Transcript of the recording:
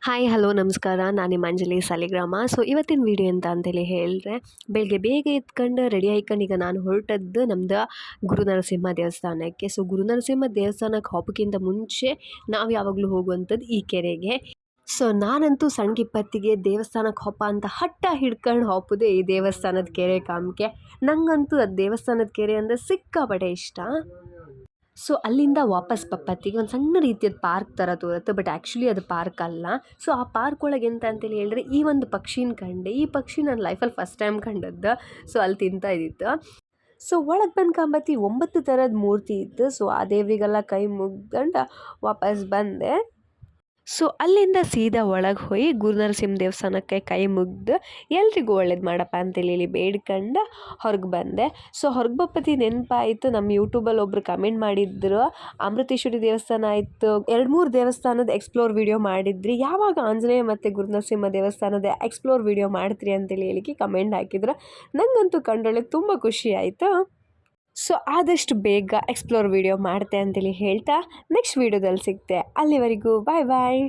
Hi hello ನಮಸ್ಕಾರ. ನಾನು ನಿಮ್ಮ ಅಂಜಲಿ ಸಾಲಿಗ್ರಾಮ. ಸೊ ಇವತ್ತಿನ ವೀಡಿಯೋ ಎಂತ ಅಂತೇಳಿ ಹೇಳಿದ್ರೆ, ಬೆಳಗ್ಗೆ ಬೇಗ ಎದ್ಕೊಂಡು ರೆಡಿ ಆಯ್ಕೊಂಡು ಈಗ ನಾನು ಹೊರಟದ್ದು ನಮ್ದು ಗುರುನರಸಿಂಹ ದೇವಸ್ಥಾನಕ್ಕೆ. ಸೊ ಗುರುನರಸಿಂಹ ದೇವಸ್ಥಾನಕ್ಕೆ ಹೋಗೋಕ್ಕಿಂತ ಮುಂಚೆ ನಾವು ಯಾವಾಗಲೂ ಹೋಗುವಂಥದ್ದು ಈ ಕೆರೆಗೆ. ಸೊ ನಾನಂತೂ ಸಣ್ಣಗಿಪ್ಪತ್ತಿಗೆ ದೇವಸ್ಥಾನಕ್ಕೆ ಹೋಪ ಅಂತ ಹಠ ಹಿಡ್ಕೊಂಡು ಹೋಗೋದೇ ಈ ದೇವಸ್ಥಾನದ ಕೆರೆ ಕಾಮಕ್ಕೆ. ನನಗಂತೂ ಅದು ದೇವಸ್ಥಾನದ ಕೆರೆ ಅಂದರೆ ಸಿಕ್ಕಾಪಟ್ಟೆ ಇಷ್ಟ. ಸೊ ಅಲ್ಲಿಂದ ವಾಪಸ್ ಬಪ್ಪತ್ತಿಗೆ ಒಂದು ಸಣ್ಣ ರೀತಿಯದ ಪಾರ್ಕ್ ಥರ ತೋರುತ್ತೆ, ಬಟ್ ಆ್ಯಕ್ಚುಲಿ ಅದು ಪಾರ್ಕ್ ಅಲ್ಲ. ಸೊ ಆ ಪಾರ್ಕ್ ಒಳಗೆ ಎಂತ ಅಂತೇಳಿ ಹೇಳಿದ್ರೆ, ಈ ಒಂದು ಪಕ್ಷಿನ ಕಂಡೆ. ಈ ಪಕ್ಷಿ ನನ್ನ ಲೈಫಲ್ಲಿ ಫಸ್ಟ್ ಟೈಮ್ ಕಂಡದ್ದು. ಸೊ ಅಲ್ಲಿ ತಿಂತಾ ಇದ್ದಿತ್ತು. ಸೊ ಒಳಗೆ ಬಂದು ಕಂಬತ್ತಿ 9 ಥರದ ಮೂರ್ತಿ ಇತ್ತು. ಸೊ ಆ ದೇವರಿಗೆಲ್ಲ ಕೈ ಮುಗ್ಕೊಂಡು ವಾಪಸ್ ಬಂದೆ. ಸೊ ಅಲ್ಲಿಂದ ಸೀದಾ ಒಳಗೆ ಹೋಗಿ ಗುರುನರಸಿಂಹ ದೇವಸ್ಥಾನಕ್ಕೆ ಕೈ ಮುಗ್ದು ಎಲ್ರಿಗೂ ಒಳ್ಳೇದು ಮಾಡಪ್ಪ ಅಂತೇಳಿ ಇಲ್ಲಿ ಬೇಡ್ಕೊಂಡು ಹೊರಗೆ ಬಂದೆ. ಸೊ ಹೊರಗೆ ಬಪ್ಪತಿ ನೆನಪಾಯಿತು, ನಮ್ಮ ಯೂಟ್ಯೂಬಲ್ಲಿ ಒಬ್ರು ಕಮೆಂಟ್ ಮಾಡಿದ್ರು, ಅಮೃತೇಶ್ವರಿ ದೇವಸ್ಥಾನ ಆಯಿತು, 2-3 ದೇವಸ್ಥಾನದ ಎಕ್ಸ್ಪ್ಲೋರ್ ವಿಡಿಯೋ ಮಾಡಿದ್ರಿ, ಯಾವಾಗ ಆಂಜನೇಯ ಮತ್ತು ಗುರುನರಸಿಂಹ ದೇವಸ್ಥಾನದ ಎಕ್ಸ್ಪ್ಲೋರ್ ವಿಡಿಯೋ ಮಾಡ್ತೀರಿ ಅಂತೇಳಿ ಹೇಳಿಕ್ಕೆ ಕಮೆಂಟ್ ಹಾಕಿದ್ರು. ನನಗಂತೂ ಕಂಡೊಳಗೆ ತುಂಬ ಖುಷಿ ಆಯಿತು. ಸೊ ಆದಷ್ಟು ಬೇಗ ಎಕ್ಸ್ಪ್ಲೋರ್ ವಿಡಿಯೋ ಮಾಡ್ತೆ ಅಂತೇಳಿ ಹೇಳ್ತಾ ನೆಕ್ಸ್ಟ್ ವೀಡಿಯೋದಲ್ಲಿ ಸಿಗ್ತೆ. ಅಲ್ಲಿವರೆಗೂ ಬಾಯ್ ಬಾಯ್.